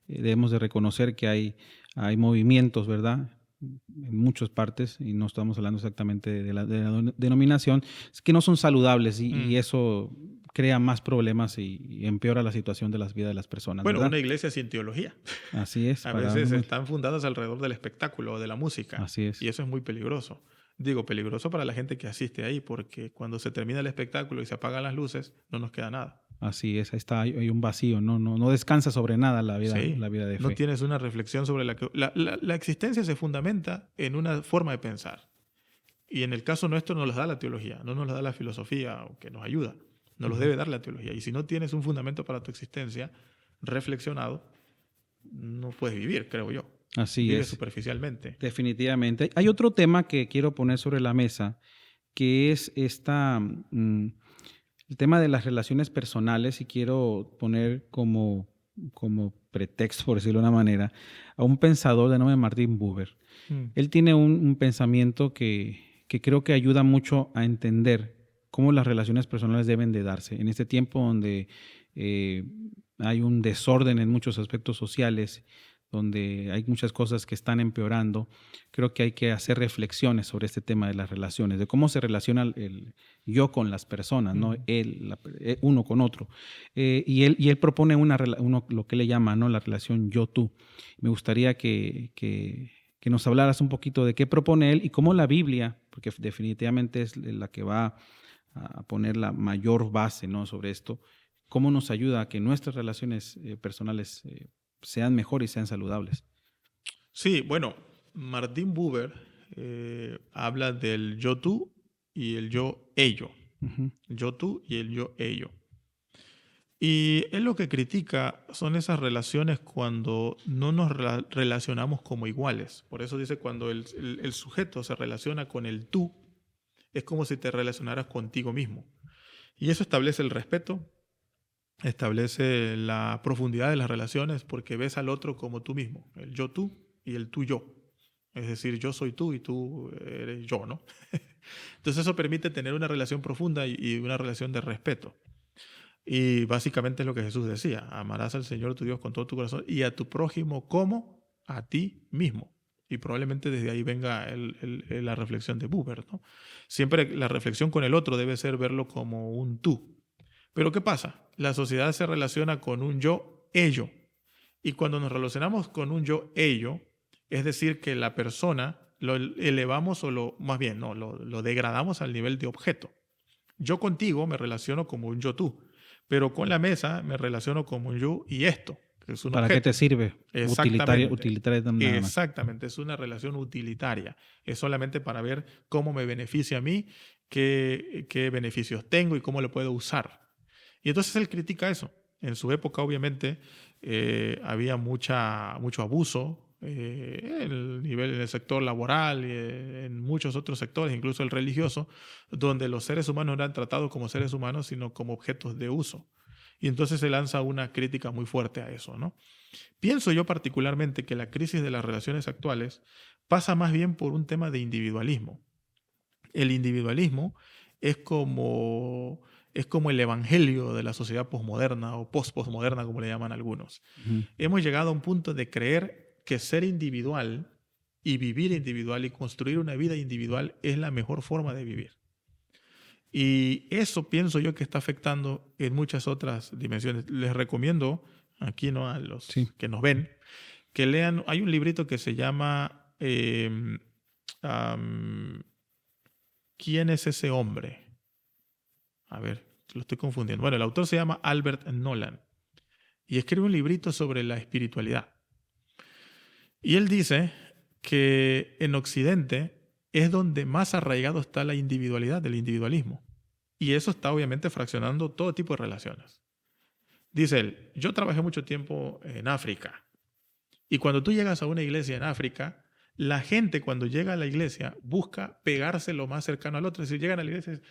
debemos de reconocer que hay movimientos, ¿verdad?, en muchas partes, y no estamos hablando exactamente de la denominación, que no son saludables y eso crea más problemas y empeora la situación de las vidas de las personas. Bueno, ¿verdad? Una iglesia sin teología. Así es. A veces están fundadas alrededor del espectáculo o de la música. Así es. Y eso es muy peligroso. Digo, peligroso para la gente que asiste ahí, porque cuando se termina el espectáculo y se apagan las luces, no nos queda nada. Así es, ahí está, hay un vacío, no descansa sobre nada la vida de fe. No tienes una reflexión sobre la existencia se fundamenta en una forma de pensar. Y en el caso nuestro nos las da la teología, no nos las da la filosofía, aunque nos ayuda. Nos los debe dar la teología. Y si no tienes un fundamento para tu existencia reflexionado, no puedes vivir, creo yo. Así Vives es. Superficialmente. Definitivamente. Hay otro tema que quiero poner sobre la mesa, que es el tema de las relaciones personales, y quiero poner como como pretexto, por decirlo de una manera, a un pensador de nombre Martin Buber. Él tiene un pensamiento que creo que ayuda mucho a entender cómo las relaciones personales deben de darse. En este tiempo donde hay un desorden en muchos aspectos sociales, donde hay muchas cosas que están empeorando, creo que hay que hacer reflexiones sobre este tema de las relaciones, de cómo se relaciona el yo con las personas, ¿no? Uno con otro. Y él propone lo que le llama, ¿no?, la relación yo-tú. Me gustaría que nos hablaras un poquito de qué propone él y cómo la Biblia, porque definitivamente es la que va a poner la mayor base, ¿no?, sobre esto, cómo nos ayuda a que nuestras relaciones personales sean mejores y sean saludables. Sí, bueno, Martin Buber habla del yo-tú y el yo-ello. Uh-huh. Yo-tú y el yo-ello. Y él lo que critica son esas relaciones cuando no nos relacionamos como iguales. Por eso dice, cuando el sujeto se relaciona con el tú, es como si te relacionaras contigo mismo. Y eso establece el respeto, establece la profundidad de las relaciones, porque ves al otro como tú mismo, el yo-tú y el tú-yo. Es decir, yo soy tú y tú eres yo, ¿no? Entonces eso permite tener una relación profunda y una relación de respeto. Y básicamente es lo que Jesús decía: amarás al Señor tu Dios con todo tu corazón y a tu prójimo como a ti mismo. Y probablemente desde ahí venga la reflexión de Buber, ¿no? Siempre la reflexión con el otro debe ser verlo como un tú. Pero ¿qué pasa? La sociedad se relaciona con un yo-ello. Y cuando nos relacionamos con un yo-ello, es decir, que la persona lo elevamos más bien, no, lo degradamos al nivel de objeto. Yo contigo me relaciono como un yo-tú, pero con la mesa me relaciono como un yo y esto, que es un ¿Para objeto. qué te sirve? Exactamente. Utilitaria nada más. Exactamente, es una relación utilitaria. Es solamente para ver cómo me beneficia a mí, qué beneficios tengo y cómo lo puedo usar. Y entonces él critica eso. En su época, obviamente, había mucho abuso en el sector laboral y en muchos otros sectores, incluso el religioso, donde los seres humanos no eran tratados como seres humanos, sino como objetos de uso. Y entonces se lanza una crítica muy fuerte a eso, ¿no? Pienso yo particularmente que la crisis de las relaciones actuales pasa más bien por un tema de individualismo. El individualismo es como el evangelio de la sociedad posmoderna o post-posmoderna, como le llaman algunos. Uh-huh. Hemos llegado a un punto de creer que ser individual y vivir individual y construir una vida individual es la mejor forma de vivir. Y eso pienso yo que está afectando en muchas otras dimensiones. Les recomiendo aquí, ¿no?, a los que nos ven, que lean. Hay un librito que se llama ¿Quién es ese hombre? A ver, lo estoy confundiendo. Bueno, el autor se llama Albert Nolan y escribe un librito sobre la espiritualidad. Y él dice que en Occidente es donde más arraigado está la individualidad, del individualismo. Y eso está obviamente fraccionando todo tipo de relaciones. Dice él: yo trabajé mucho tiempo en África. Y cuando tú llegas a una iglesia en África, la gente cuando llega a la iglesia busca pegarse lo más cercano al otro. Es decir, llegan a la iglesia y dicen: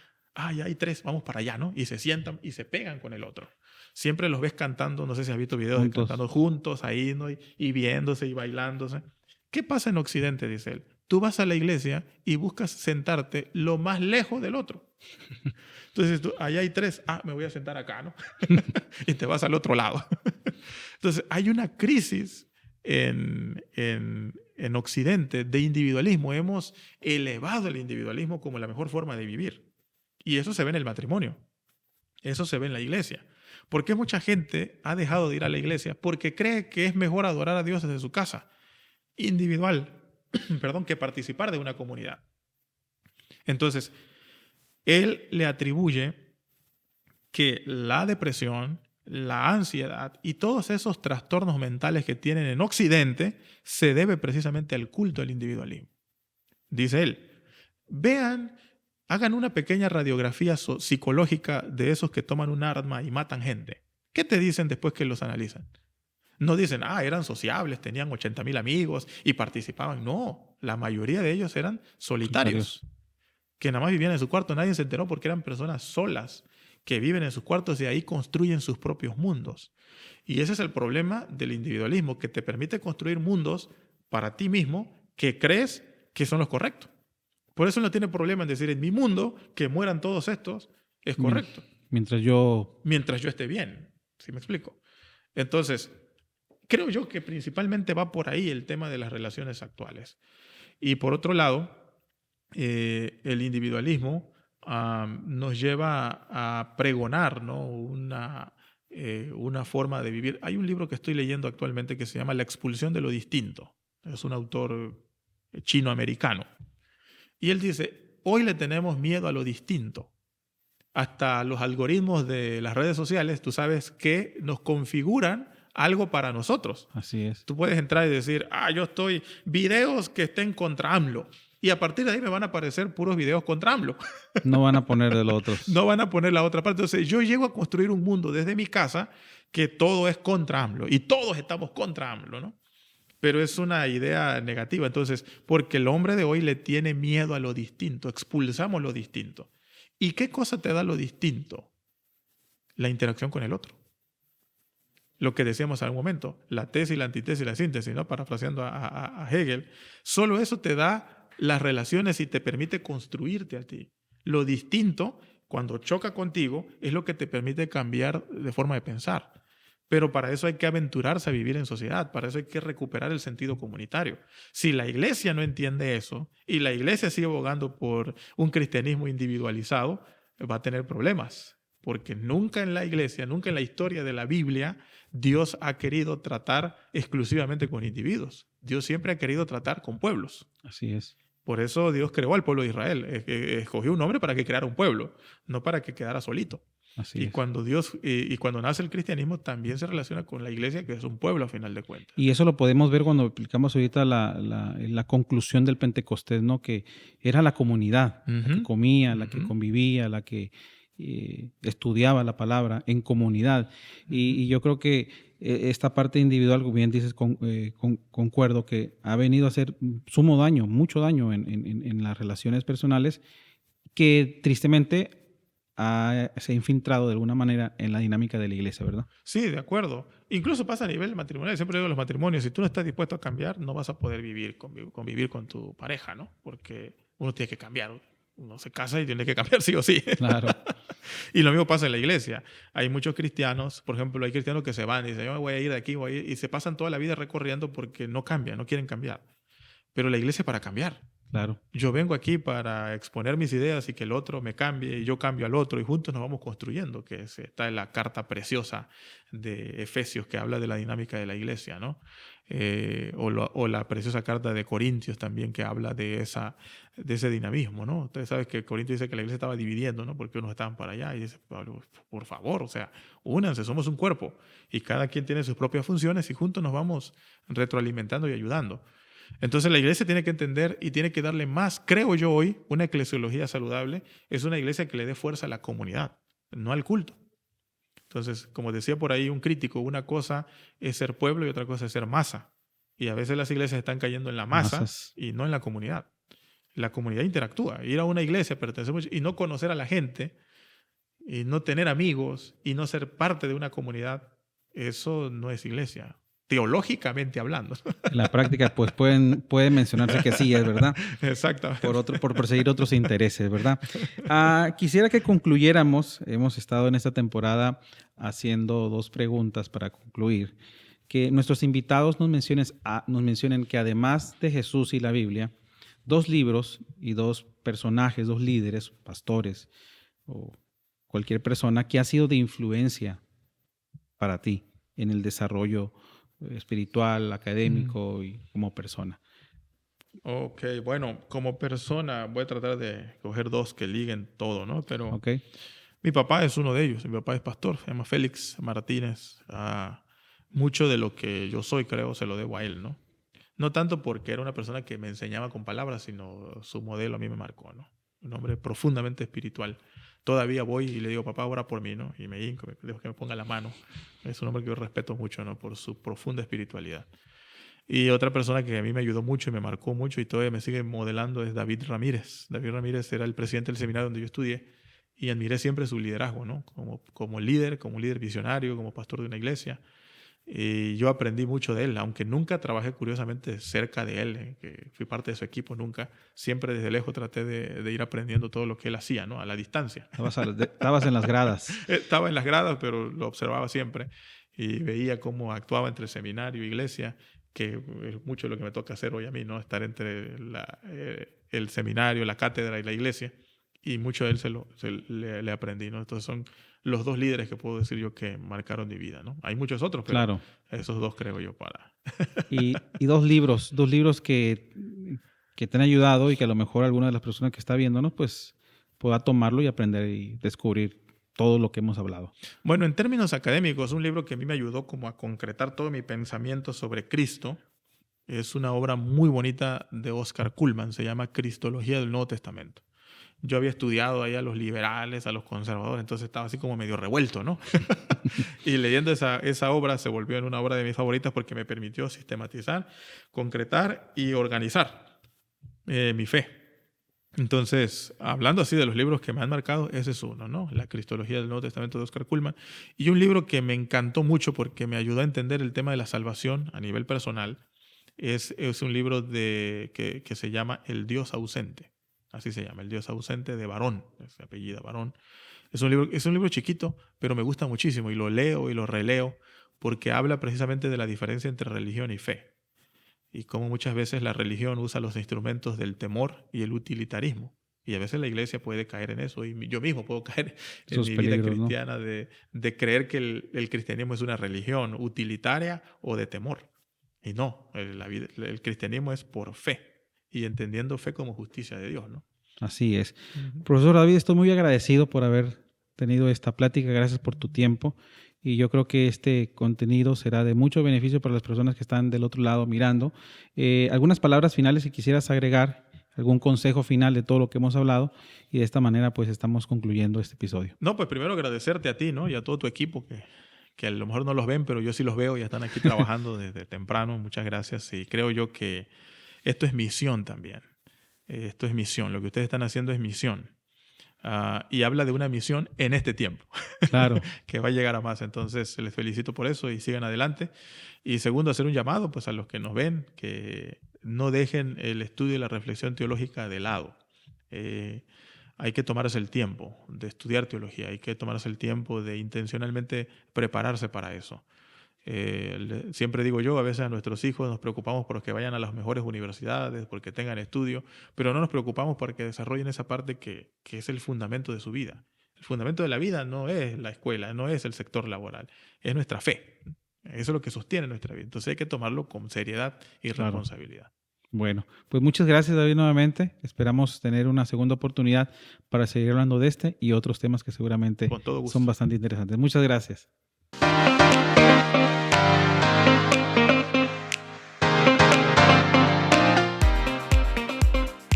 ya hay tres, vamos para allá, ¿no? Y se sientan y se pegan con el otro. Siempre los ves cantando, no sé si has visto videos de cantando juntos ahí, ¿no? Y viéndose y bailándose. ¿Qué pasa en Occidente?, dice él. Tú vas a la iglesia y buscas sentarte lo más lejos del otro. Entonces, allá hay tres, me voy a sentar acá, ¿no? Y te vas al otro lado. Entonces, hay una crisis en Occidente de individualismo. Hemos elevado el individualismo como la mejor forma de vivir. Y eso se ve en el matrimonio. Eso se ve en la iglesia. ¿Por qué mucha gente ha dejado de ir a la iglesia? Porque cree que es mejor adorar a Dios desde su casa, individual, que participar de una comunidad. Entonces, él le atribuye que la depresión, la ansiedad y todos esos trastornos mentales que tienen en Occidente se debe precisamente al culto al individualismo. Dice él: hagan una pequeña radiografía psicológica de esos que toman un arma y matan gente. ¿Qué te dicen después que los analizan? No dicen: eran sociables, tenían 80,000 amigos y participaban. No, la mayoría de ellos eran solitarios, que nada más vivían en su cuarto. Nadie se enteró porque eran personas solas, que viven en sus cuartos y ahí construyen sus propios mundos. Y ese es el problema del individualismo, que te permite construir mundos para ti mismo que crees que son los correctos. Por eso no tiene problema en decir, en mi mundo, que mueran todos estos, es correcto. Mientras yo esté bien, ¿sí me explico? Entonces, creo yo que principalmente va por ahí el tema de las relaciones actuales. Y por otro lado, el individualismo nos lleva a pregonar, ¿no? una forma de vivir. Hay un libro que estoy leyendo actualmente que se llama La expulsión de lo distinto. Es un autor chino-americano. Y él dice, hoy le tenemos miedo a lo distinto. Hasta los algoritmos de las redes sociales, tú sabes que nos configuran algo para nosotros. Así es. Tú puedes entrar y decir, yo estoy, videos que estén contra AMLO. Y a partir de ahí me van a aparecer puros videos contra AMLO. No van a poner de los otros. No van a poner la otra parte. Entonces yo llego a construir un mundo desde mi casa que todo es contra AMLO. Y todos estamos contra AMLO, ¿no? Pero es una idea negativa. Entonces, porque el hombre de hoy le tiene miedo a lo distinto. Expulsamos lo distinto. ¿Y qué cosa te da lo distinto? La interacción con el otro. Lo que decíamos en un momento, la tesis, la antítesis y la síntesis, ¿no? Parafraseando a Hegel. Solo eso te da las relaciones y te permite construirte a ti. Lo distinto, cuando choca contigo, es lo que te permite cambiar de forma de pensar. Pero para eso hay que aventurarse a vivir en sociedad, para eso hay que recuperar el sentido comunitario. Si la iglesia no entiende eso y la iglesia sigue abogando por un cristianismo individualizado, va a tener problemas, porque nunca en la iglesia, nunca en la historia de la Biblia, Dios ha querido tratar exclusivamente con individuos. Dios siempre ha querido tratar con pueblos. Así es. Por eso Dios creó al pueblo de Israel. Escogió un hombre para que creara un pueblo, no para que quedara solito. Así es. Cuando nace el cristianismo también se relaciona con la iglesia, que es un pueblo a final de cuentas. Y eso lo podemos ver cuando aplicamos ahorita la conclusión del Pentecostés, ¿no? Que era la comunidad, la que comía, la que convivía, la que estudiaba la palabra en comunidad. Y yo creo que esta parte individual, como bien dices, concuerdo, que ha venido a hacer sumo daño, mucho daño en las relaciones personales, que tristemente se ha infiltrado de alguna manera en la dinámica de la iglesia, ¿verdad? Sí, de acuerdo. Incluso pasa a nivel matrimonial. Siempre digo, los matrimonios, si tú no estás dispuesto a cambiar, no vas a poder convivir con tu pareja, ¿no? Porque uno tiene que cambiar. Uno se casa y tiene que cambiar sí o sí. Claro. Y lo mismo pasa en la iglesia. Hay muchos cristianos, por ejemplo, hay cristianos que se van y dicen, yo me voy a ir de aquí, voy a ir, y se pasan toda la vida recorriendo porque no cambian, no quieren cambiar. Pero la iglesia es para cambiar. Claro. Yo vengo aquí para exponer mis ideas y que el otro me cambie y yo cambio al otro y juntos nos vamos construyendo, que está en la carta preciosa de Efesios que habla de la dinámica de la iglesia, ¿no? O la preciosa carta de Corintios también que habla de ese dinamismo, ¿no? Ustedes saben que Corintios dice que la iglesia estaba dividiendo, ¿no? Porque unos estaban para allá y dice, Pablo, por favor, o sea, únanse, somos un cuerpo y cada quien tiene sus propias funciones y juntos nos vamos retroalimentando y ayudando. Entonces la iglesia tiene que entender y tiene que darle más, creo yo hoy, una eclesiología saludable es una iglesia que le dé fuerza a la comunidad, no al culto. Entonces, como decía por ahí un crítico, una cosa es ser pueblo y otra cosa es ser masa. Y a veces las iglesias están cayendo en la masa y no en la comunidad. La comunidad interactúa. Ir a una iglesia, pertenecer y no conocer a la gente, y no tener amigos, y no ser parte de una comunidad, eso no es iglesia. Teológicamente hablando. En la práctica, pues puede mencionarse que sí, es verdad. Exactamente. Por perseguir otros intereses, ¿verdad? Quisiera que concluyéramos. Hemos estado en esta temporada haciendo 2 preguntas para concluir. Que nuestros invitados nos mencionen que además de Jesús y la Biblia, 2 libros y 2 personajes, 2 líderes, pastores o cualquier persona que ha sido de influencia para ti en el desarrollo espiritual, académico y como persona. Ok, bueno, como persona voy a tratar de coger 2 que liguen todo, ¿no? Pero okay. Mi papá es uno de ellos. Mi papá es pastor, se llama Félix Martínez. Mucho de lo que yo soy, creo, se lo debo a él, ¿no? No tanto porque era una persona que me enseñaba con palabras, sino su modelo a mí me marcó, ¿no? Un hombre profundamente espiritual. Todavía voy y le digo, papá, ora por mí, ¿no? Y me hinco, dejo que me ponga la mano. Es un hombre que yo respeto mucho, ¿no? Por su profunda espiritualidad. Y otra persona que a mí me ayudó mucho y me marcó mucho y todavía me sigue modelando es David Ramírez. David Ramírez era el presidente del seminario donde yo estudié y admiré siempre su liderazgo, ¿no? Como líder, como un líder visionario, como pastor de una iglesia. Y yo aprendí mucho de él, aunque nunca trabajé curiosamente cerca de él, que fui parte de su equipo, nunca. Siempre desde lejos traté de ir aprendiendo todo lo que él hacía, ¿no? A la distancia. Estabas en las gradas. Estaba en las gradas, pero lo observaba siempre y veía cómo actuaba entre seminario e iglesia, que es mucho lo que me toca hacer hoy a mí, ¿no? Estar entre el seminario, la cátedra y la iglesia. Y mucho de él le aprendí, ¿no? Entonces son los dos líderes que puedo decir yo que marcaron mi vida, ¿no? Hay muchos otros, pero claro. Esos dos creo yo para... y dos libros que te han ayudado y que a lo mejor alguna de las personas que está viéndonos pues pueda tomarlo y aprender y descubrir todo lo que hemos hablado. Bueno, en términos académicos, un libro que a mí me ayudó como a concretar todo mi pensamiento sobre Cristo es una obra muy bonita de Oscar Cullmann, se llama Cristología del Nuevo Testamento. Yo había estudiado ahí a los liberales, a los conservadores, entonces estaba así como medio revuelto, ¿no? Y leyendo esa obra se volvió en una obra de mis favoritas porque me permitió sistematizar, concretar y organizar mi fe. Entonces, hablando así de los libros que me han marcado, ese es uno, ¿no? La Cristología del Nuevo Testamento de Oscar Cullmann. Y un libro que me encantó mucho porque me ayudó a entender el tema de la salvación a nivel personal es un libro que se llama El Dios ausente. Así se llama, El Dios ausente, de Barón, se apellida Barón. Es un libro chiquito, pero me gusta muchísimo y lo leo y lo releo porque habla precisamente de la diferencia entre religión y fe y cómo muchas veces la religión usa los instrumentos del temor y el utilitarismo. Y a veces la iglesia puede caer en eso y yo mismo puedo caer en mi vida cristiana, ¿no? de creer que el cristianismo es una religión utilitaria o de temor. Y no, el cristianismo es por fe. Y entendiendo fe como justicia de Dios, ¿no? Así es. Profesor David, estoy muy agradecido por haber tenido esta plática. Gracias por tu tiempo. Y yo creo que este contenido será de mucho beneficio para las personas que están del otro lado mirando. Algunas palabras finales si quisieras agregar, algún consejo final de todo lo que hemos hablado. Y de esta manera pues estamos concluyendo este episodio. No, pues primero agradecerte a ti, ¿no? Y a todo tu equipo que a lo mejor no los ven, pero yo sí los veo y están aquí trabajando desde temprano. Muchas gracias. Y creo yo que esto es misión también. Esto es misión. Lo que ustedes están haciendo es misión. Y habla de una misión en este tiempo. Claro. Que va a llegar a más. Entonces, les felicito por eso y sigan adelante. Y segundo, hacer un llamado pues, a los que nos ven, que no dejen el estudio y la reflexión teológica de lado. Hay que tomarse el tiempo de estudiar teología. Hay que tomarse el tiempo de intencionalmente prepararse para eso. Siempre digo yo, a veces a nuestros hijos nos preocupamos por que vayan a las mejores universidades, porque tengan estudio, pero no nos preocupamos por que desarrollen esa parte que es el fundamento de su vida. El fundamento de la vida no es la escuela, no es el sector laboral, es nuestra fe. Eso es lo que sostiene nuestra vida. Entonces hay que tomarlo con seriedad y responsabilidad. Bueno, pues muchas gracias, David, nuevamente. Esperamos tener una segunda oportunidad para seguir hablando de este y otros temas que seguramente son bastante interesantes. Muchas gracias.